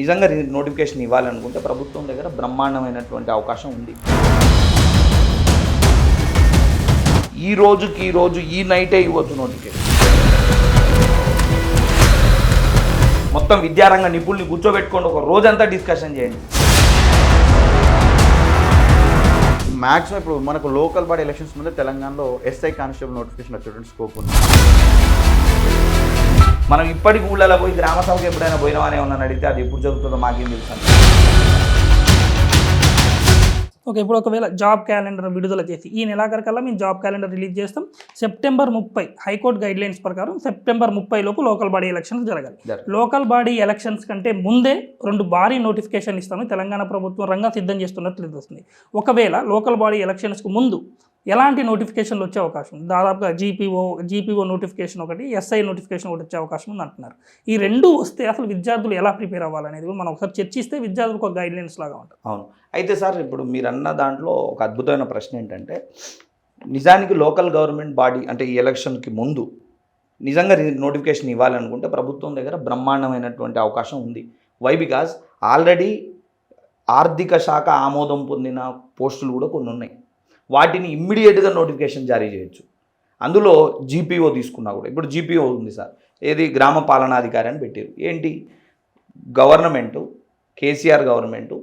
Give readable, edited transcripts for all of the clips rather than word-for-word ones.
నిజంగా నోటిఫికేషన్ ఇవ్వాలనుకుంటే ప్రభుత్వం దగ్గర బ్రహ్మాండమైనటువంటి అవకాశం ఉంది. ఈ రోజు ఈ నైటే ఇవ్వచ్చు నోటిఫికేషన్. మొత్తం విద్యారంగ నిపుణుల్ని కూర్చోబెట్టుకోండి, ఒక రోజంతా డిస్కషన్ చేయండి. మ్యాక్సిమం ఇప్పుడు మనకు లోకల్ బాడీ ఎలక్షన్స్ ముందే తెలంగాణలో ఎస్ఐ కానిస్టేబుల్ నోటిఫికేషన్ వచ్చేటువంటి స్కోప్ ఉంది. మనం ఇప్పటికి ఊళ్ళలో పోయి గ్రామ సభకు ఎప్పుడైనా పోయినామనే ఉన్నాను అడిగితే అది ఎప్పుడు జరుగుతుందో మాకేం తెలుసు. ఓకే, ఇప్పుడు ఒకవేళ జాబ్ క్యాలెండర్ విడుదల చేసి ఈ నెలాఖరికల్లా మేము జాబ్ క్యాలెండర్ రిలీజ్ చేస్తాం, సెప్టెంబర్ 30 హైకోర్టు గైడ్ లైన్స్ ప్రకారం సెప్టెంబర్ 30 లోపు లోకల్ బాడీ ఎలక్షన్స్ జరగాలి. లోకల్ బాడీ ఎలక్షన్స్ కంటే ముందే 2 భారీ నోటిఫికేషన్ ఇస్తామని తెలంగాణ ప్రభుత్వం రంగం సిద్ధం చేస్తున్నట్లు తెలుస్తుంది. ఒకవేళ లోకల్ బాడీ ఎలక్షన్స్కు ముందు ఎలాంటి నోటిఫికేషన్లు వచ్చే అవకాశం ఉంది? దాదాపుగా జీపీఓ నోటిఫికేషన్ ఒకటి, ఎస్ఐ నోటిఫికేషన్ ఒకటి వచ్చే అవకాశం ఉంది అంటున్నారు. ఈ రెండు వస్తే అసలు విద్యార్థులు ఎలా ప్రిపేర్ అవ్వాలనేది కూడా మనం ఒకసారి చర్చిస్తే విద్యార్థులకు ఒక గైడ్ లైన్స్ లాగా ఉంటుంది. అవును, అయితే సార్ ఇప్పుడు మీరు అన్న దాంట్లో ఒక అద్భుతమైన ప్రశ్న ఏంటంటే, నిజానికి లోకల్ గవర్నమెంట్ బాడీ అంటే ఈ ఎలక్షన్కి ముందు నిజంగా నోటిఫికేషన్ ఇవ్వాలనుకుంటే ప్రభుత్వం దగ్గర బ్రహ్మాండమైనటువంటి అవకాశం ఉంది. వై? బికాజ్ ఆల్రెడీ ఆర్థిక శాఖ ఆమోదం పొందిన పోస్టులు కూడా కొన్ని ఉన్నాయి. వాటిని ఇమ్మీడియట్గా నోటిఫికేషన్ జారీ చేయొచ్చు. అందులో జీపీఓ తీసుకున్నా కూడా, ఇప్పుడు జీపీఓ ఉంది సార్, ఏది గ్రామ పాలనాధికారి అని పెట్టారు. ఏంటి, గవర్నమెంటు, కేసీఆర్ గవర్నమెంటు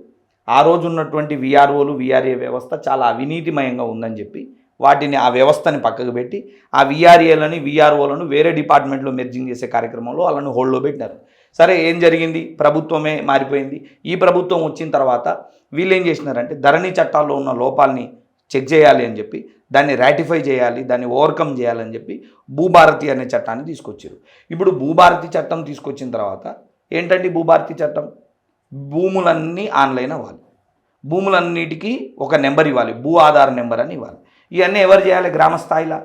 ఆ రోజు ఉన్నటువంటి విఆర్ఓలు విఆర్ఏ వ్యవస్థ చాలా అవినీతిమయంగా ఉందని చెప్పి వాటిని ఆ వ్యవస్థని పక్కకు పెట్టి ఆ విఆర్ఏలని విఆర్ఓలను వేరే డిపార్ట్మెంట్లో మెర్జింగ్ చేసే కార్యక్రమంలో వాళ్ళని హోల్డ్లో పెట్టినారు. సరే, ఏం జరిగింది? ప్రభుత్వమే మారిపోయింది. ఈ ప్రభుత్వం వచ్చిన తర్వాత వీళ్ళు ఏం చేసినారంటే ధరణి చట్టాల్లో ఉన్న లోపాలని చెక్ చేయాలి అని చెప్పి, దాన్ని రాటిఫై చేయాలి, దాన్ని ఓవర్కమ్ చేయాలని చెప్పి భూభారతి అనే చట్టాన్ని తీసుకొచ్చారు. ఇప్పుడు భూభారతి చట్టం తీసుకొచ్చిన తర్వాత ఏంటంటే భూభారతి చట్టం, భూములన్నీ ఆన్లైన్ అవ్వాలి, భూములన్నిటికీ ఒక నెంబర్ ఇవ్వాలి, భూ ఆధార్ నెంబర్ అని ఇవ్వాలి. ఇవన్నీ ఎవరు చేయాలి? గ్రామ స్థాయిలో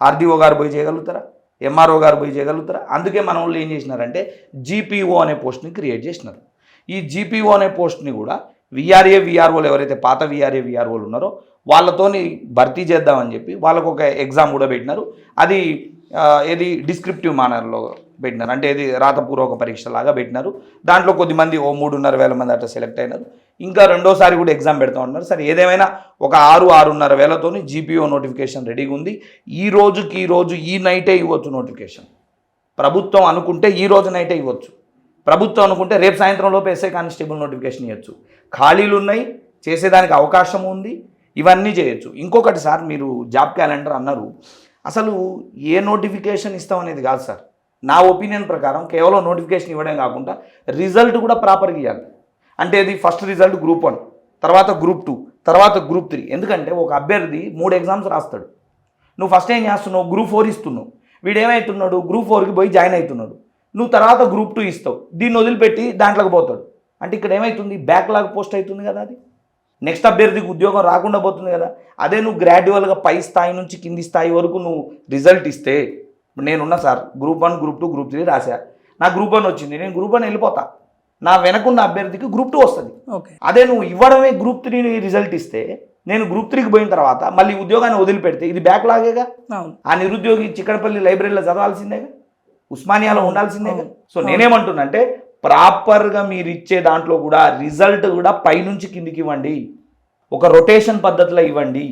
ఆర్డీఓ గారు పోయి చేయగలుగుతారా? ఎంఆర్ఓ గారు పోయి చేయగలుగుతారా? అందుకే మన వాళ్ళు ఏం చేసినారంటే జీపీఓ అనే పోస్ట్ని క్రియేట్ చేసినారు. ఈ జీపీఓ అనే పోస్ట్ని కూడా విఆర్ఏ విఆర్ఓలు ఎవరైతే పాత విఆర్ఏ విఆర్ఓలు ఉన్నారో వాళ్ళతోని భర్తీ చేద్దామని చెప్పి వాళ్ళకు ఒక ఎగ్జామ్ కూడా పెట్టినారు. అది ఏది డిస్క్రిప్టివ్ మేనర్లో పెట్టినారు, అంటే ఇది రాతపూర్వక పరీక్ష లాగా పెట్టినారు. దాంట్లో కొద్దిమంది 3,500 మంది అట్లా సెలెక్ట్ అయినారు. ఇంకా రెండోసారి కూడా ఎగ్జామ్ పెడతా ఉన్నారు. సరే, ఏదేమైనా ఒక 6,500 జీపీఓ నోటిఫికేషన్ రెడీగా ఉంది. ఈ రోజు ఈ నైటే ఇవ్వచ్చు నోటిఫికేషన్. ప్రభుత్వం అనుకుంటే ఈ రోజు నైటే ఇవ్వచ్చు, ప్రభుత్వం అనుకుంటే రేపు సాయంత్రం లోపు ఎస్ఐ కానిస్టేబుల్ నోటిఫికేషన్ ఇవ్వచ్చు. ఖాళీలు ఉన్నాయి, చేసేదానికి అవకాశం ఉంది, ఇవన్నీ చేయొచ్చు. ఇంకొకటి సార్, మీరు జాబ్ క్యాలెండర్ అన్నారు, అసలు ఏ నోటిఫికేషన్ ఇస్తాం అనేది కాదు సార్. నా ఒపీనియన్ ప్రకారం కేవలం నోటిఫికేషన్ ఇవ్వడం కాకుండా రిజల్ట్ కూడా ప్రాపర్గా ఇవ్వాలి. అంటే ఇది ఫస్ట్ రిజల్ట్ గ్రూప్ 1, తర్వాత గ్రూప్ 2, తర్వాత గ్రూప్ 3. ఎందుకంటే ఒక అభ్యర్థి 3 ఎగ్జామ్స్ రాస్తాడు. నువ్వు ఫస్ట్ ఏం చేస్తున్నావు? గ్రూప్ 4 ఇస్తున్నావు. వీడు ఏమవుతున్నాడు? గ్రూప్ 4కి పోయి జాయిన్ అవుతున్నాడు. నువ్వు తర్వాత గ్రూప్ 2 ఇస్తావు, దీన్ని వదిలిపెట్టి దాంట్లోకి పోతాడు. అంటే ఇక్కడ ఏమవుతుంది? బ్యాక్లాగ్ పోస్ట్ అవుతుంది కదా, అది నెక్స్ట్ అభ్యర్థికి ఉద్యోగం రాకుండా పోతుంది కదా. అదే నువ్వు గ్రాడ్యువల్గా పై స్థాయి నుంచి కింది స్థాయి వరకు నువ్వు రిజల్ట్ ఇస్తే, నేనున్నా సార్, గ్రూప్ 1 గ్రూప్ 2 గ్రూప్ 3 రాశా, నా గ్రూప్ 1 వచ్చింది, నేను గ్రూప్ 1 వెళ్ళిపోతా, నా వెనకున్న అభ్యర్థికి గ్రూప్ 2 వస్తుంది. అదే నువ్వు ఇవ్వడమే గ్రూప్ 3 రిజల్ట్ ఇస్తే, నేను గ్రూప్ 3కి పోయిన తర్వాత మళ్ళీ ఉద్యోగాన్ని వదిలిపెడితే ఇది బ్యాక్లాగేగా. ఆ నిరుద్యోగి చిక్కడపల్లి లైబ్రరీలో చదవాల్సిందేగా, ఉస్మానియాలో ఉండాల్సిందేగా. సో నేనేమంటున్నా అంటే ప్రాపర్గా మీరు ఇచ్చే దాంట్లో కూడా రిజల్ట్ కూడా పైనుంచి కిందికి ఇవ్వండి, ఒక రొటేషన్ పద్ధతిలో ఇవ్వండి.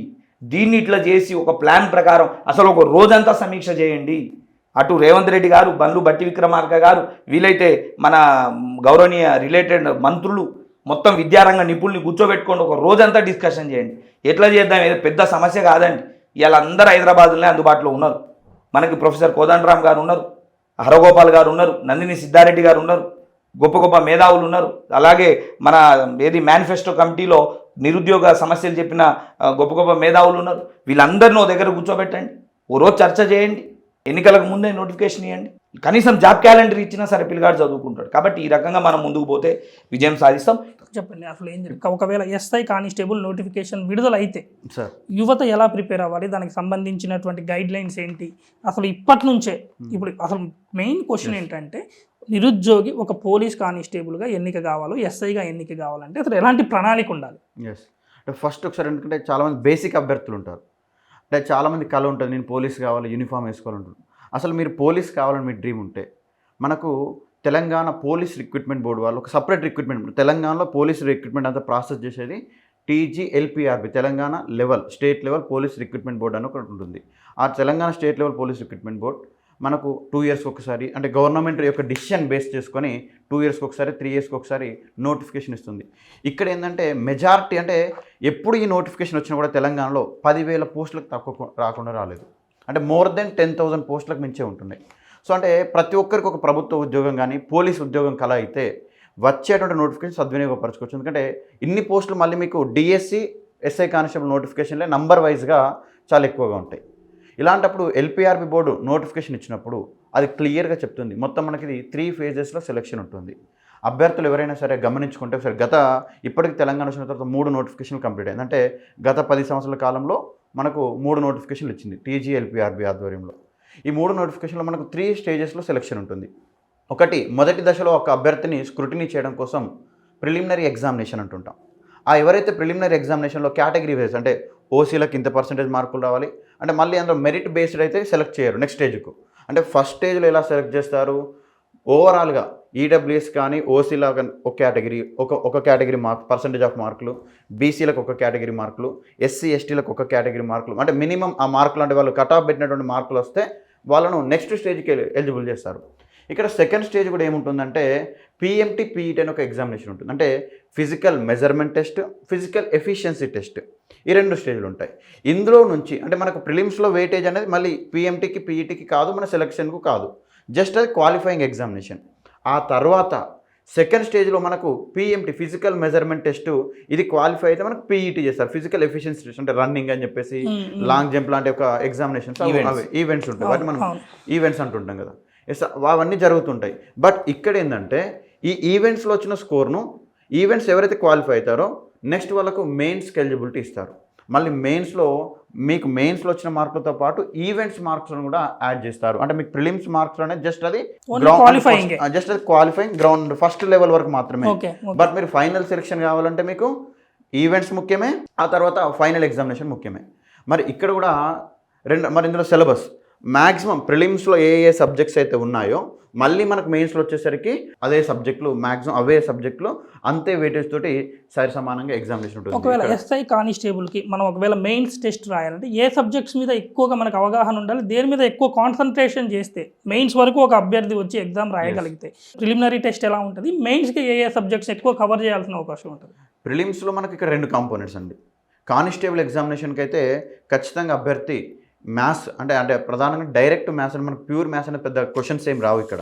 దీన్ని ఇట్లా చేసి ఒక ప్లాన్ ప్రకారం అసలు ఒక రోజంతా సమీక్ష చేయండి. అటు రేవంత్ రెడ్డి గారు, బండ్లు బట్టి విక్రమార్క గారు, వీలైతే మన గౌరవనీయ రిలేటెడ్ మంత్రులు, మొత్తం విద్యారంగ నిపుణుల్ని కూర్చోబెట్టుకోండి, ఒక రోజంతా డిస్కషన్ చేయండి. ఎట్లా చేద్దాం, ఏదో పెద్ద సమస్య కాదండి. ఇవాళ అందరూ హైదరాబాద్లోనే అందుబాటులో ఉన్నారు. మనకి ప్రొఫెసర్ కోదండరామ్ గారు ఉన్నారు, హరగోపాల్ గారు ఉన్నారు, నందిని సిద్ధారెడ్డి గారు ఉన్నారు, గొప్ప గొప్ప మేధావులు ఉన్నారు. అలాగే మన మేనిఫెస్టో కమిటీలో నిరుద్యోగ సమస్యలు చెప్పిన గొప్ప గొప్ప మేధావులు ఉన్నారు. వీళ్ళందరినీ ఓ దగ్గర కూర్చోబెట్టండి, ఓ రోజు చర్చ చేయండి, ఎన్నికలకు ముందే నోటిఫికేషన్ ఇవ్వండి. కనీసం జాబ్ క్యాలెండర్ ఇచ్చినా సరే పిల్లగాడు చదువుకుంటాడు. కాబట్టి ఈ రకంగా మనం ముందుకు పోతే విజయం సాధిస్తాం. చెప్పండి, అసలు ఏం జరుగుతుంది ఒకవేళ ఎస్ఐ కానిస్టేబుల్ నోటిఫికేషన్ విడుదల అయితే యువత ఎలా ప్రిపేర్ అవ్వాలి, దానికి సంబంధించినటువంటి గైడ్ లైన్స్ ఏంటి? అసలు ఇప్పటి నుంచే, ఇప్పుడు అసలు మెయిన్ క్వశ్చన్ ఏంటంటే, నిరుద్యోగి ఒక పోలీస్ కానిస్టేబుల్గా ఎన్నిక కావాలో, ఎస్ఐగా ఎన్నిక కావాలంటే అసలు ఎలాంటి ప్రణాళిక ఉండాలి? అంటే ఫస్ట్ ఒకసారి ఎందుకంటే చాలామంది బేసిక్ అభ్యర్థులు ఉంటారు, అంటే చాలామంది కళ ఉంటుంది, నేను పోలీస్ కావాలి, యూనిఫామ్ వేసుకోవాలంటారు. అసలు మీరు పోలీస్ కావాలని మీ డ్రీమ్ ఉంటే మనకు తెలంగాణ పోలీస్ రిక్రూట్మెంట్ బోర్డు వాళ్ళు ఒక సపరేట్ రిక్రూట్మెంట్, తెలంగాణలో పోలీస్ రిక్రూట్మెంట్ అంతా ప్రాసెస్ చేసేది TGLPRB, Telangana level state level police recruitment board అని ఒకటి ఉంటుంది. ఆ Telangana state level police recruitment board మనకు 2 years ఒకసారి, అంటే గవర్నమెంట్ యొక్క డిసిషన్ బేస్ చేసుకొని 2 years ఒకసారి 3 years ఒకసారి నోటిఫికేషన్ ఇస్తుంది. ఇక్కడ ఏంటంటే మెజారిటీ, అంటే ఎప్పుడు ఈ నోటిఫికేషన్ వచ్చినా కూడా తెలంగాణలో 10,000 పోస్టులకు తక్కువ రాకుండా రాలేదు. అంటే మోర్ దెన్ 10,000 పోస్టులకు మించే ఉంటున్నాయి. సో అంటే ప్రతి ఒక్కరికి ఒక ప్రభుత్వ ఉద్యోగం కానీ పోలీస్ ఉద్యోగం కల అయితే వచ్చేటువంటి నోటిఫికేషన్ సద్వినియోగపరచుకోవచ్చు. ఎందుకంటే ఇన్ని పోస్టులు మళ్ళీ మీకు DSC SI కానిస్టేబుల్ నోటిఫికేషన్లే నంబర్ వైజ్గా చాలా ఎక్కువగా ఉంటాయి. ఇలాంటప్పుడు LPRB బోర్డు నోటిఫికేషన్ ఇచ్చినప్పుడు అది క్లియర్గా చెప్తుంది. మొత్తం మనకి ఇది 3 phases సెలెక్షన్ ఉంటుంది. అభ్యర్థులు ఎవరైనా సరే గమనించుకుంటే సరే, ఇప్పటికి తెలంగాణ వచ్చిన తర్వాత 3 నోటిఫికేషన్లు కంప్లీట్ అయింది. అంటే గత 10 సంవత్సరాల కాలంలో మనకు 3 నోటిఫికేషన్లు ఇచ్చింది TGLPRB ఆధ్వర్యంలో. ఈ 3 నోటిఫికేషన్లో మనకు 3 stages సెలెక్షన్ ఉంటుంది. ఒకటి, మొదటి దశలో ఒక అభ్యర్థిని స్క్రూటినీ చేయడం కోసం ప్రిలిమినరీ ఎగ్జామినేషన్ అంటుంటాం. ఎవరైతే ప్రిలిమినరీ ఎగ్జామినేషన్లో కేటగిరీ వైజ్, అంటే ఓసీలకు ఇంత పర్సెంటేజ్ మార్కులు రావాలి అంటే మళ్ళీ అందులో మెరిట్ బేస్డ్ అయితే సెలెక్ట్ చేయరు నెక్స్ట్ స్టేజ్కు. అంటే ఫస్ట్ స్టేజ్లో ఎలా సెలెక్ట్ చేస్తారు, ఓవరాల్గా ఈడబ్ల్యూఎస్ కానీ ఓసీలా ఒక కేటగిరీ, ఒక కేటగిరీ మార్క్ పర్సెంటేజ్ ఆఫ్ మార్కులు, బీసీలకు ఒక కేటగిరీ మార్కులు, SC STలకు ఒక కేటగిరీ మార్కులు, అంటే మినిమం ఆ మార్కులు, అంటే వాళ్ళు కట్ ఆఫ్ పెట్టినటువంటి మార్కులు వస్తే వాళ్ళను నెక్స్ట్ స్టేజ్కి ఎలిజిబుల్ చేస్తారు. ఇక్కడ సెకండ్ స్టేజ్ కూడా ఏముంటుందంటే PMT PET అని ఒక ఎగ్జామినేషన్ ఉంటుంది. అంటే physical measurement test, physical efficiency test, ఈ 2 స్టేజ్లు ఉంటాయి. ఇందులో నుంచి అంటే మనకు ప్రిలిమ్స్లో వెయిటేజ్ అనేది మళ్ళీ PMTకి PETకి కాదు, మన సెలక్షన్కు కాదు, జస్ట్ అది క్వాలిఫైయింగ్ ఎగ్జామినేషన్. ఆ తర్వాత సెకండ్ స్టేజ్లో మనకు PMT ఫిజికల్ మెజర్మెంట్ టెస్ట్, ఇది క్వాలిఫై అయితే మనకు PET చేస్తారు, ఫిజికల్ ఎఫిషియన్సీ టెస్ట్, అంటే రన్నింగ్ అని చెప్పేసి, లాంగ్ జంప్ లాంటి ఒక ఎగ్జామినేషన్స్, ఈవెంట్స్ ఉంటాయి, వాటి మనం ఈవెంట్స్ అంటుంటాం కదా, అవన్నీ జరుగుతుంటాయి. బట్ ఇక్కడ ఏంటంటే ఈ ఈవెంట్స్లో వచ్చిన స్కోర్ను, ఈవెంట్స్ ఎవరైతే క్వాలిఫై అవుతారో నెక్స్ట్ వాళ్ళకు మెయిన్స్కి ఎలిజిబిలిటీ ఇస్తారు. మళ్ళీ మెయిన్స్లో మీకు మెయిన్స్లో వచ్చిన మార్కులతో పాటు ఈవెంట్స్ మార్క్స్ను కూడా యాడ్ చేస్తారు. అంటే మీకు ప్రిలిమ్స్ మార్క్స్ అనేది జస్ట్ అది క్వాలిఫైయింగ్ గ్రౌండ్ ఫస్ట్ లెవెల్ వరకు మాత్రమే. బట్ మీరు ఫైనల్ సెలెక్షన్ కావాలంటే మీకు ఈవెంట్స్ ముఖ్యమే, ఆ తర్వాత ఫైనల్ ఎగ్జామినేషన్ ముఖ్యమే. మరి ఇక్కడ కూడా మరి ఇందులో సిలబస్ మ్యాక్సిమం ప్రిలిమ్స్లో ఏ సబ్జెక్ట్స్ అయితే ఉన్నాయో మళ్ళీ మనకు మెయిన్స్లో వచ్చేసరికి అదే సబ్జెక్టులు, మ్యాక్సిమం అవే సబ్జెక్టులు అంతే వెయిటేజ్ తోటి సరి సమానంగా ఎగ్జామినేషన్ ఉంటుంది. ఒకవేళ SI కానిస్టేబుల్కి మనం ఒకవేళ మెయిన్స్ టెస్ట్ రాయాలంటే ఏ సబ్జెక్ట్స్ మీద ఎక్కువగా మనకు అవగాహన ఉండాలి, దేని మీద ఎక్కువ కాన్సన్ట్రేషన్ చేస్తే మెయిన్స్ వరకు ఒక అభ్యర్థి వచ్చి ఎగ్జామ్ రాయగలిగితే? ప్రిలిమినరీ టెస్ట్ ఎలా ఉంటుంది, మెయిన్స్కి ఏ సబ్జెక్ట్స్ ఎక్కువ కవర్ చేయాల్సిన అవకాశం ఉంటుంది? ప్రిలిమ్స్లో మనకి ఇక్కడ 2 కాంపోనెంట్స్ అండి. కానిస్టేబుల్ ఎగ్జామినేషన్కి అయితే ఖచ్చితంగా అభ్యర్థి మ్యాథ్స్, అంటే ప్రధానంగా డైరెక్ట్ మ్యాథ్స్, అంటే మనకు ప్యూర్ మ్యాథ్స్ అనేది పెద్ద క్వశ్చన్స్ ఏం రావు ఇక్కడ.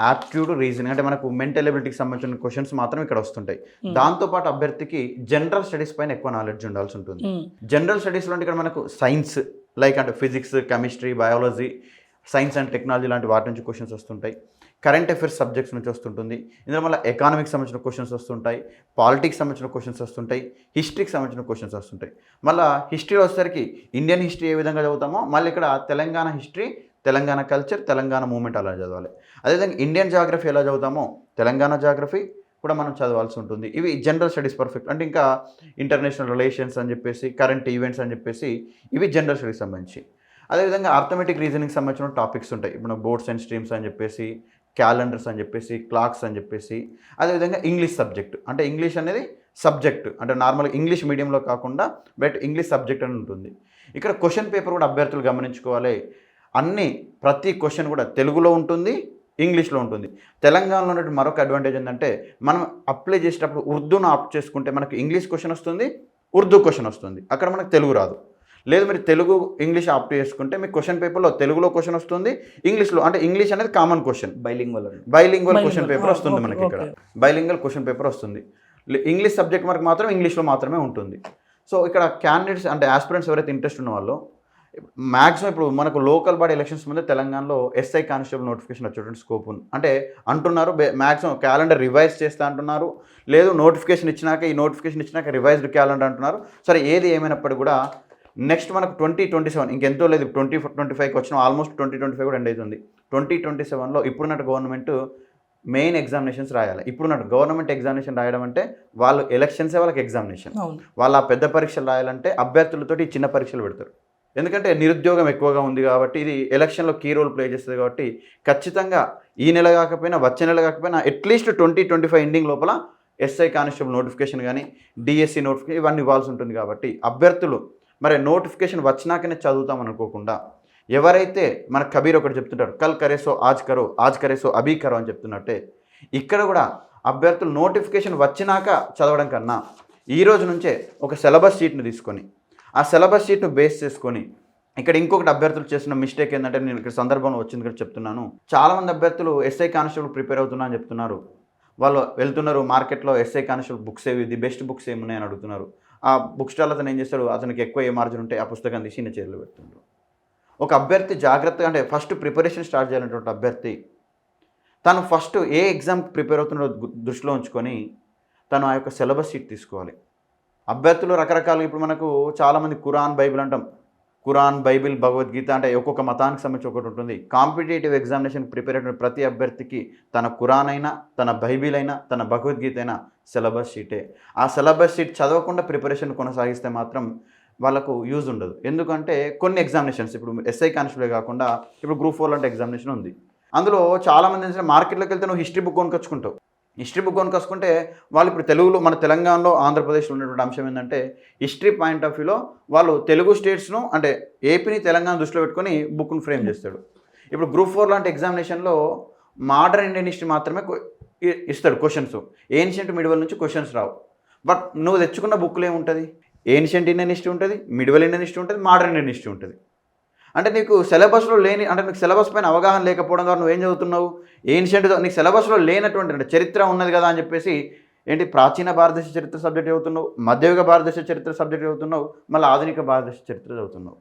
యాప్ట్యూడ్, రీజనింగ్, అంటే మనకు మెంటల్ ఎబిలిటీకి సంబంధించిన క్వశ్చన్స్ మాత్రం ఇక్కడ వస్తుంటాయి. దాంతోపాటు అభ్యర్థికి జనరల్ స్టడీస్ పైన ఎక్కువ నాలెడ్జ్ ఉండాల్సి ఉంటుంది. జనరల్ స్టడీస్లో అంటే ఇక్కడ మనకు సైన్స్, లైక్ అంటే physics, chemistry, biology, science and technology లాంటి వాటి నుంచి క్వశ్చన్స్ వస్తుంటాయి. కరెంట్ అఫైర్స్ సబ్జెక్ట్స్ నుంచి వస్తుంటుంది. ఇందులో మళ్ళీ ఎకానమిక్స్ సంబంధించిన క్వశ్చన్స్ వస్తుంటాయి, పాలిటిక్స్ సంబంధించిన క్వశ్చన్స్ వస్తుంటాయి, హిస్టరీకి సంబంధించిన క్వశ్చన్స్ వస్తుంటాయి. మళ్ళీ హిస్టరీ వచ్చేసరికి ఇండియన్ హిస్టరీ ఏ విధంగా చదువుతామో మళ్ళీ ఇక్కడ Telangana history, Telangana culture, Telangana movement అలా చదవాలి. అదేవిధంగా ఇండియన్ జాగ్రఫీ ఎలా చదువుతామో తెలంగాణ జాగ్రఫీ కూడా మనం చదవాల్సి ఉంటుంది. ఇవి జనరల్ స్టడీస్ పర్ఫెక్ట్. అంటే ఇంకా ఇంటర్నేషనల్ రిలేషన్స్ అని చెప్పేసి, కరెంట్ ఈవెంట్స్ అని చెప్పేసి, ఇవి జనరల్ స్టడీస్ సంబంధించి. అదేవిధంగా అర్థమెటిక్ రీజనింగ్ సంబంధించిన టాపిక్స్ ఉంటాయి. ఇప్పుడు బోర్డ్స్ అండ్ స్ట్రీమ్స్ అని చెప్పేసి, క్యాలెండర్స్ అని చెప్పేసి, క్లాక్స్ అని చెప్పేసి. అదేవిధంగా ఇంగ్లీష్ సబ్జెక్ట్, అంటే ఇంగ్లీష్ అనేది సబ్జెక్ట్, అంటే నార్మల్గా ఇంగ్లీష్ మీడియంలో కాకుండా బట్ ఇంగ్లీష్ సబ్జెక్ట్ అని ఉంటుంది. ఇక్కడ క్వశ్చన్ పేపర్ కూడా అభ్యర్థులు గమనించుకోవాలి. ప్రతి క్వశ్చన్ కూడా తెలుగులో ఉంటుంది, ఇంగ్లీష్లో ఉంటుంది. తెలంగాణలో ఉన్న మరొక అడ్వాంటేజ్ ఏంటంటే మనం అప్లై చేసేటప్పుడు ఉర్దూను ఆప్ట్ చేసుకుంటే మనకు ఇంగ్లీష్ క్వశ్చన్ వస్తుంది, ఉర్దూ క్వశ్చన్ వస్తుంది. అక్కడ మనకు తెలుగు రాదు. లేదు మీరు తెలుగు ఇంగ్లీష్ ఆప్ట్ చేసుకుంటే మీకు క్వశ్చన్ పేపర్లో తెలుగులో క్వశ్చన్ వస్తుంది, ఇంగ్లీష్లో, అంటే ఇంగ్లీష్ అనేది common question, bilingual question paper వస్తుంది మనకి. ఇక్కడ బైలింగ్వల్ క్వశ్చన్ పేపర్ వస్తుంది. ఇంగ్లీష్ సబ్జెక్ట్ మనకు మాత్రం ఇంగ్లీష్లో మాత్రమే ఉంటుంది. సో ఇక్కడ క్యాండిడేట్స్, అంటే ఆస్పిరెంట్స్ ఎవరైతే ఇంట్రెస్ట్ ఉన్న వాళ్ళు మ్యాక్సిమం ఇప్పుడు మనకు లోకల్ బాడీ ఎలక్షన్స్ ముందే తెలంగాణలో SI కానిస్టేబుల్ నోటిఫికేషన్ వచ్చేటువంటి స్కోప్ ఉంది. అంటే అంటున్నారు మ్యాక్సిమం క్యాలెండర్ రివైజ్ చేస్తా అంటున్నారు, లేదు నోటిఫికేషన్ ఇచ్చినాక రివైజ్డ్ క్యాలెండర్ అంటున్నారు. సరే ఏది ఏమైనప్పటికీ కూడా నెక్స్ట్ మనకు 2027 ఇంకెంతో లేదు, 2025కి వచ్చిన ఆల్మోస్ట్ 2025 కూడా ఎండ్ అవుతుంది. 2027లో ఇప్పుడున్నట్టు గవర్నమెంట్ మెయిన్ ఎగ్జామినేషన్స్ రాయాలి. ఇప్పుడున్నట్టు గవర్నమెంట్ ఎగ్జామినేషన్ రాయడం అంటే వాళ్ళు ఎలక్షన్సే వాళ్ళకి ఎగ్జామినేషన్. వాళ్ళ పెద్ద పరీక్షలు రాయాలంటే అభ్యర్థులతోటి చిన్న పరీక్షలు పెడతారు. ఎందుకంటే నిరుద్యోగం ఎక్కువగా ఉంది కాబట్టి ఇది ఎలక్షన్లో కీ రోల్ ప్లే చేస్తుంది కాబట్టి ఖచ్చితంగా ఈ నెల కాకపోయినా వచ్చే నెల కాకపోయినా అట్లీస్ట్ 2025 ఎండింగ్ లోపల ఎస్ఐ కానిస్టేబుల్ నోటిఫికేషన్ కానీ డిఎస్సి నోటిఫికేషన్ ఇవన్నీ ఇవ్వాల్సి ఉంటుంది కాబట్టి అభ్యర్థులు మరి నోటిఫికేషన్ వచ్చినాకనే చదువుతాం అనుకోకుండా ఎవరైతే మన కబీర్ ఒకటి చెప్తుంటారు కల్ కరేసో ఆజ్ కరేసో అభీ కరో అని చెప్తున్నట్టే ఇక్కడ కూడా అభ్యర్థులు నోటిఫికేషన్ వచ్చినాక చదవడం కన్నా ఈ రోజు నుంచే ఒక సిలబస్ షీట్ని తీసుకొని ఆ సిలబస్ షీట్ను బేస్ చేసుకొని ఇక్కడ ఇంకొకటి అభ్యర్థులు చేసిన మిస్టేక్ ఏంటంటే నేను ఇక్కడ సందర్భంలో వచ్చింది ఇక్కడ చెప్తున్నాను. చాలామంది అభ్యర్థులు ఎస్ఐ కానిస్టేబుల్ ప్రిపేర్ అవుతున్నా అని చెప్తున్నారు. వాళ్ళు వెళ్తున్నారు మార్కెట్లో ఎస్ఐ కానిస్టేబుల్ బుక్స్ ఏవి ది బెస్ట్ బుక్స్ ఏమున్నాయని అడుగుతున్నారు. ఆ బుక్ స్టాల్ అతను ఏం చేస్తాడు, అతనికి ఎక్కువ ఏ మార్జిన్ ఉంటే ఆ పుస్తకం తీసి చిన్న చేతులు పెడుతుంటారు. ఒక అభ్యర్థి జాగ్రత్తగా అంటే ఫస్ట్ ప్రిపరేషన్ స్టార్ట్ చేయాలనేటువంటి అభ్యర్థి తను ఫస్ట్ ఏ ఎగ్జామ్ ప్రిపేర్ అవుతున్నాడో దృష్టిలో ఉంచుకొని తను ఆ యొక్క సిలబస్ షీట్ తీసుకోవాలి. అభ్యర్థులు రకరకాలు ఇప్పుడు మనకు చాలామంది ఖురాన్ బైబిల్ అంటాం. ఖురాన్ బైబిల్ భగవద్గీత అంటే ఒక్కొక్క మతానికి సంబంధించి ఒకటి ఉంటుంది. కాంపిటేటివ్ ఎగ్జామినేషన్ ప్రిపేర్ అయిన ప్రతి అభ్యర్థికి తన ఖురాన్ అయినా తన బైబిల్ అయినా తన భగవద్గీత అయినా సిలబస్ షీటే. ఆ సిలబస్ షీట్ చదవకుండా ప్రిపరేషన్ కొనసాగిస్తే మాత్రం వాళ్ళకు యూజ్ ఉండదు. ఎందుకంటే కొన్ని ఎగ్జామినేషన్స్ ఇప్పుడు ఎస్ఐ కానిస్టేబుల్ కాకుండా ఇప్పుడు గ్రూప్ 4 అంటే ఎగ్జామినేషన్ ఉంది. అందులో చాలామంది మార్కెట్లోకి వెళ్తే నువ్వు హిస్టరీ బుక్ కొనుకొచ్చుకుంటావు. హిస్టరీ బుక్ కొనుకొచ్చుకుంటే వాళ్ళు ఇప్పుడు తెలుగులో మన తెలంగాణలో ఆంధ్రప్రదేశ్లో ఉన్నటువంటి అంశం ఏంటంటే హిస్టరీ పాయింట్ ఆఫ్ వ్యూలో వాళ్ళు తెలుగు స్టేట్స్ను అంటే ఏపీని తెలంగాణ దృష్టిలో పెట్టుకొని బుక్ను ఫ్రేమ్ చేస్తాడు. ఇప్పుడు గ్రూప్ 4 లాంటి ఎగ్జామినేషన్లో మోడర్న్ ఇండియన్ హిస్టరీ మాత్రమే ఇస్తాడు క్వశ్చన్స్. ఏన్షియంట్ మిడివల్ నుంచి క్వశ్చన్స్ రావు. బట్ నువ్వు తెచ్చుకున్న బుక్లో ఏముంటుంది, ఏన్షియంట్ ఇండియన్ హిస్టరీ ఉంటుంది, మిడివల్ ఇండియన్ హిస్టరీ ఉంటుంది, మోడర్న్ ఇండియన్ హిస్టరీ ఉంటుంది. అంటే నీకు సిలబస్లో లేని అంటే నీకు సిలబస్ పైన అవగాహన లేకపోవడం ద్వారా నువ్వేం చదువుతున్నావు, ఏన్షియంట్ నీకు సిలబస్లో లేనటువంటి అంటే చరిత్ర ఉన్నది కదా అని చెప్పేసి ఏంటి ప్రాచీన భారతదేశ చరిత్ర సబ్జెక్ట్ చదువుతున్నావు, మధ్యయుగ భారతదేశ చరిత్ర సబ్జెక్ట్ చదువుతున్నావు, మళ్ళీ ఆధునిక భారతదేశ చరిత్ర చదువుతున్నావు.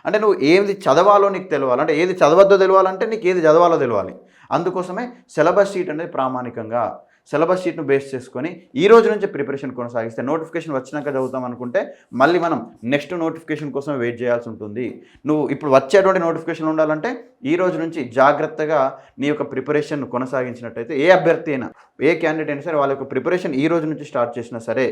అంటే నువ్వు ఏది చదవాలో నీకు తెలియాలి, అంటే ఏది చదవద్దో తెలియాలంటే నీకు ఏది చదవాలో తెలియాలి. అందుకోసమే సిలబస్ షీట్ అనేది ప్రామాణికంగా సిలబస్ షీట్ను బేస్ చేసుకొని ఈ రోజు నుంచి ప్రిపరేషన్ కొనసాగిస్తే నోటిఫికేషన్ వచ్చినాక చదువుతాం అనుకుంటే మళ్ళీ మనం నెక్స్ట్ నోటిఫికేషన్ కోసం వెయిట్ చేయాల్సి ఉంటుంది. నువ్వు ఇప్పుడు వచ్చేటువంటి నోటిఫికేషన్ ఉండాలంటే ఈ రోజు నుంచి జాగ్రత్తగా నీ యొక్క ప్రిపరేషన్ కొనసాగించినట్టయితే ఏ అభ్యర్థి అయినా ఏ క్యాండిడేట్ అయినా సరే వాళ్ళ యొక్క ప్రిపరేషన్ ఈ రోజు నుంచి స్టార్ట్ చేసినా సరే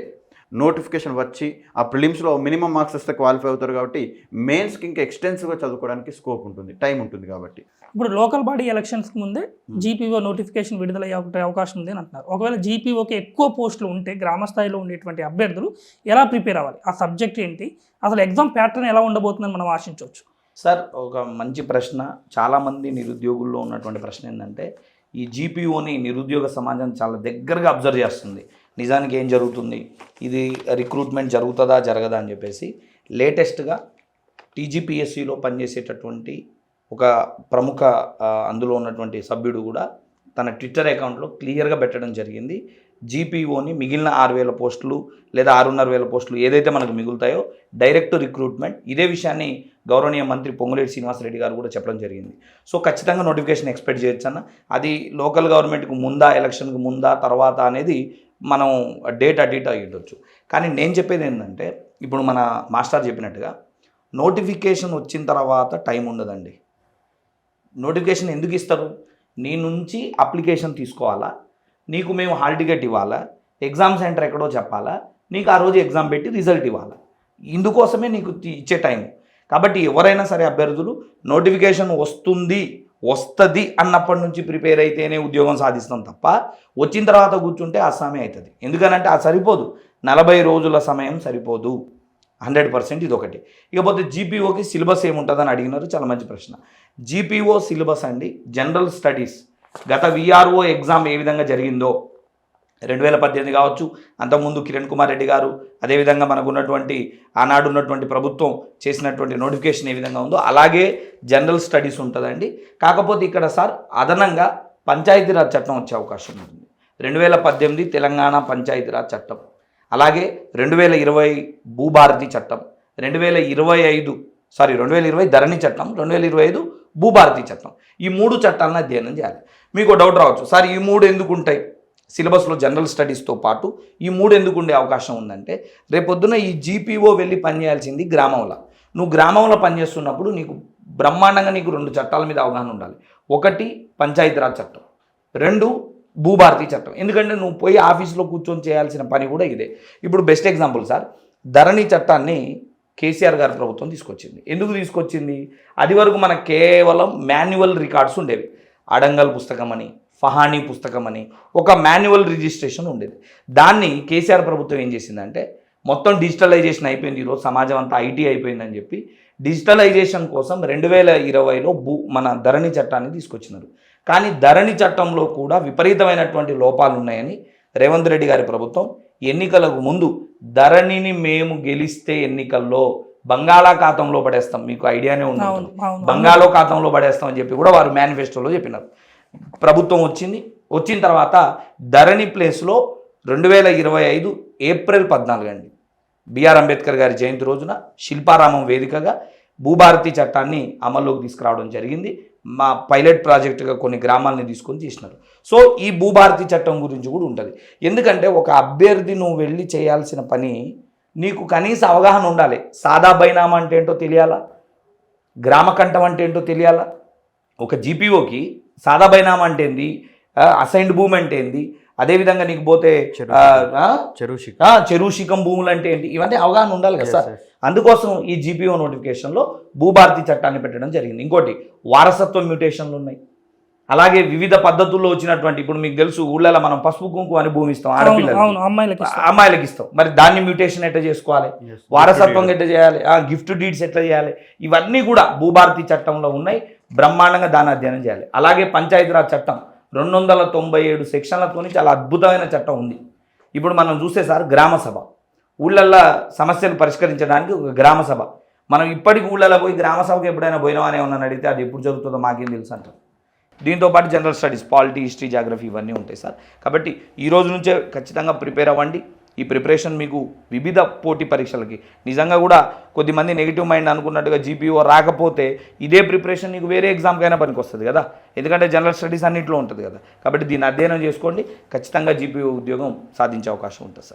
నోటిఫికేషన్ వచ్చి ఆ ప్రిలిమ్స్లో మినిమం మార్క్స్ వస్తే క్వాలిఫై అవుతారు కాబట్టి మెయిన్స్కి ఇంకా ఎక్స్టెన్సివ్గా చదువుకోవడానికి స్కోప్ ఉంటుంది, టైం ఉంటుంది. కాబట్టి ఇప్పుడు లోకల్ బాడీ ఎలక్షన్స్కి ముందే జీపీఓ నోటిఫికేషన్ విడుదలయ్యే అవకాశం ఉంది అని అంటున్నారు. ఒకవేళ జీపీఓకి ఎక్కువ పోస్టులు ఉంటే గ్రామ స్థాయిలో ఉండేటువంటి అభ్యర్థులు ఎలా ప్రిపేర్ అవ్వాలి, ఆ సబ్జెక్ట్ ఏంటి, అసలు ఎగ్జామ్ ప్యాటర్న్ ఎలా ఉండబోతుందని మనం ఆశించవచ్చు? సార్ ఒక మంచి ప్రశ్న. చాలామంది నిరుద్యోగుల్లో ఉన్నటువంటి ప్రశ్న ఏంటంటే ఈ జీపీఓని నిరుద్యోగ సమాజం చాలా దగ్గరగా అబ్జర్వ్ చేస్తుంది. నిజానికి ఏం జరుగుతుంది, ఇది రిక్రూట్మెంట్ జరుగుతుందా జరగదా అని చెప్పేసి లేటెస్ట్గా టీజీపీఎస్సీలో పనిచేసేటటువంటి ఒక ప్రముఖ అందులో ఉన్నటువంటి సభ్యుడు కూడా తన ట్విట్టర్ అకౌంట్లో క్లియర్గా పెట్టడం జరిగింది. జీపీఓని మిగిలిన 6,000 పోస్టులు లేదా 6,500 పోస్టులు ఏదైతే మనకు మిగులుతాయో డైరెక్ట్ రిక్రూట్మెంట్. ఇదే విషయాన్ని గౌరవనీయ మంత్రి పొంగులేటి శ్రీనివాసరెడ్డి గారు కూడా చెప్పడం జరిగింది. సో ఖచ్చితంగా నోటిఫికేషన్ ఎక్స్పెక్ట్ చేయొచ్చు అన్న. అది లోకల్ గవర్నమెంట్కి ముందా, ఎలక్షన్కి ముందా, తర్వాత అనేది మనం డేట్ అయ్యొచ్చు. కానీ నేను చెప్పేది ఏంటంటే ఇప్పుడు మన మాస్టర్ చెప్పినట్టుగా నోటిఫికేషన్ వచ్చిన తర్వాత టైం ఉండదండి. నోటిఫికేషన్ ఎందుకు ఇస్తారు, నీ నుంచి అప్లికేషన్ తీసుకోవాలా, నీకు మేము హాల్ టికెట్ ఇవ్వాలా, ఎగ్జామ్ సెంటర్ ఎక్కడో చెప్పాలా, నీకు ఆ రోజు ఎగ్జామ్ పెట్టి రిజల్ట్ ఇవ్వాలా, ఇందుకోసమే నీకు ఇచ్చే టైం. కాబట్టి ఎవరైనా సరే అభ్యర్థులు నోటిఫికేషన్ వస్తుంది అన్నప్పటి నుంచి ప్రిపేర్ అయితేనే ఉద్యోగం సాధిస్తాం తప్ప వచ్చిన తర్వాత కూర్చుంటే అస్సామే అవుతుంది. ఎందుకనంటే అది సరిపోదు, 40 రోజుల సమయం సరిపోదు 100%. ఇది ఒకటి. ఇకపోతే జీపీఓకి సిలబస్ ఏముంటుందని అడిగినారు, చాలా మంచి ప్రశ్న. జీపీఓ సిలబస్ అండి జనరల్ స్టడీస్. గత విఆర్ఓ ఎగ్జామ్ ఏ విధంగా జరిగిందో 2018 కావచ్చు, అంతకుముందు కిరణ్ కుమార్ రెడ్డి గారు, అదేవిధంగా మనకు ఉన్నటువంటి ఆనాడు ఉన్నటువంటి ప్రభుత్వం చేసినటువంటి నోటిఫికేషన్ ఏ విధంగా ఉందో అలాగే జనరల్ స్టడీస్ ఉంటుందండి. కాకపోతే ఇక్కడ సార్ అదనంగా పంచాయతీరాజ్ చట్టం వచ్చే అవకాశం ఉంటుంది. 2018 తెలంగాణ పంచాయతీరాజ్ చట్టం, అలాగే 2020 భూభారతి చట్టం, 2020 ధరణి చట్టం, 2025 భూభారతి చట్టం. ఈ 3 చట్టాలను అధ్యయనం చేయాలి. మీకు డౌట్ రావచ్చు, సార్ ఈ 3 ఎందుకు ఉంటాయి సిలబస్లో జనరల్ స్టడీస్తో పాటు, ఈ 3 ఎందుకు ఉండే అవకాశం ఉందంటే రేపొద్దున ఈ జీపీఓ వెళ్ళి పనిచేయాల్సింది గ్రామంలో. నువ్వు గ్రామంలో పనిచేస్తున్నప్పుడు నీకు బ్రహ్మాండంగా నీకు 2 చట్టాల మీద అవగాహన ఉండాలి. ఒకటి పంచాయతీరాజ్ చట్టం, 2 భూభారతి చట్టం. ఎందుకంటే నువ్వు పోయి ఆఫీస్లో కూర్చొని చేయాల్సిన పని కూడా ఇదే. ఇప్పుడు బెస్ట్ ఎగ్జాంపుల్ సార్, ధరణి చట్టాన్ని కేసీఆర్ గారి ప్రభుత్వం తీసుకొచ్చింది. ఎందుకు తీసుకొచ్చింది? అది వరకు మనకు కేవలం మాన్యువల్ రికార్డ్స్ ఉండేవి. అడంగల్ పుస్తకం అని, ఫహానీ పుస్తకం అని ఒక మాన్యువల్ రిజిస్ట్రేషన్ ఉండేది. దాన్ని కేసీఆర్ ప్రభుత్వం ఏం చేసిందంటే మొత్తం డిజిటలైజేషన్ అయిపోయింది. ఈరోజు సమాజం అంతా ఐటీ అయిపోయిందని చెప్పి డిజిటలైజేషన్ కోసం 2020లో మన ధరణి చట్టాన్ని తీసుకొచ్చినారు. కానీ ధరణి చట్టంలో కూడా విపరీతమైనటువంటి లోపాలు ఉన్నాయని రేవంత్ రెడ్డి గారి ప్రభుత్వం ఎన్నికలకు ముందు ధరణిని మేము గెలిస్తే ఎన్నికల్లో బంగాళాఖాతంలో పడేస్తాం, మీకు ఐడియానే ఉంటుంది, బంగాళాఖాతంలో పడేస్తాం అని చెప్పి కూడా వారు మేనిఫెస్టోలో చెప్పినారు. ప్రభుత్వం వచ్చిన తర్వాత ధరణి ప్లేస్లో 2025 ఏప్రిల్ 14 అండి బిఆర్ అంబేద్కర్ గారి జయంతి రోజున శిల్పారామం వేదికగా భూభారతి చట్టాన్ని అమల్లోకి తీసుకురావడం జరిగింది. మా పైలట్ ప్రాజెక్టుగా కొన్ని గ్రామాలని తీసుకొని చేసినారు. సో ఈ భూభారతి చట్టం గురించి కూడా ఉంటుంది. ఎందుకంటే ఒక అభ్యర్థి నువ్వు వెళ్ళి చేయాల్సిన పని నీకు కనీస అవగాహన ఉండాలి. సాదా బైనామా అంటే ఏంటో తెలియాలా, గ్రామకంఠం అంటే ఏంటో తెలియాలా. ఒక జీపీఓకి సాదా బైనామా అంటే ఏంది, అసైన్డ్ భూమి అంటే ఏంది, అదేవిధంగా నీకు పోతే చెరువు శిఖం భూములు అంటే ఏంటి, ఇవన్నీ అవగాహన ఉండాలి కదా సార్. అందుకోసం ఈ జీపీఓ నోటిఫికేషన్లో భూభారతి చట్టాన్ని పెట్టడం జరిగింది. ఇంకోటి వారసత్వ మ్యూటేషన్లు ఉన్నాయి. అలాగే వివిధ పద్ధతుల్లో వచ్చినటువంటి, ఇప్పుడు మీకు తెలుసు ఊళ్ళలో మనం పసుపు కుంకుమ అని భూమి ఇస్తాం, ఆడపిల్లలు అమ్మాయిలకి ఇస్తాం. మరి దాన్ని మ్యూటేషన్ ఎట్లా చేసుకోవాలి, వారసత్వం ఎట్లా చేయాలి, గిఫ్ట్ డీడ్స్ ఎట్లా చేయాలి, ఇవన్నీ కూడా భూభారతి చట్టంలో ఉన్నాయి. బ్రహ్మాండంగా దాని అధ్యయనం చేయాలి. అలాగే పంచాయతీరాజ్ చట్టం 297 సెక్షన్లతో చాలా అద్భుతమైన చట్టం ఉంది. ఇప్పుడు మనం చూస్తే సార్ గ్రామ సభ, ఊళ్ళల్లో సమస్యలు పరిష్కరించడానికి ఒక గ్రామ సభ. మనం ఇప్పటికి ఊళ్ళలో పోయి గ్రామ సభకు ఎప్పుడైనా పోయినామా అని ఏమన్నా అడిగితే అది ఎప్పుడు జరుగుతుందో మాకేం తెలుసు అంటారు. దీంతోపాటు general studies, polity, history, geography ఇవన్నీ ఉంటాయి సార్. కాబట్టి ఈ రోజు నుంచే ఖచ్చితంగా ప్రిపేర్ అవ్వండి. ఈ ప్రిపరేషన్ మీకు వివిధ పోటీ పరీక్షలకి నిజంగా కూడా కొద్దిమంది నెగిటివ్ మైండ్ అనుకున్నట్టుగా జీపీఓ రాకపోతే ఇదే ప్రిపరేషన్ నీకు వేరే ఎగ్జామ్కైనా పనికి వస్తుంది కదా, ఎందుకంటే జనరల్ స్టడీస్ అన్నింటిలో ఉంటుంది కదా. కాబట్టి దీన్ని అధ్యయనం చేసుకోండి, ఖచ్చితంగా జీపీఓ ఉద్యోగం సాధించే అవకాశం ఉంటుంది సార్.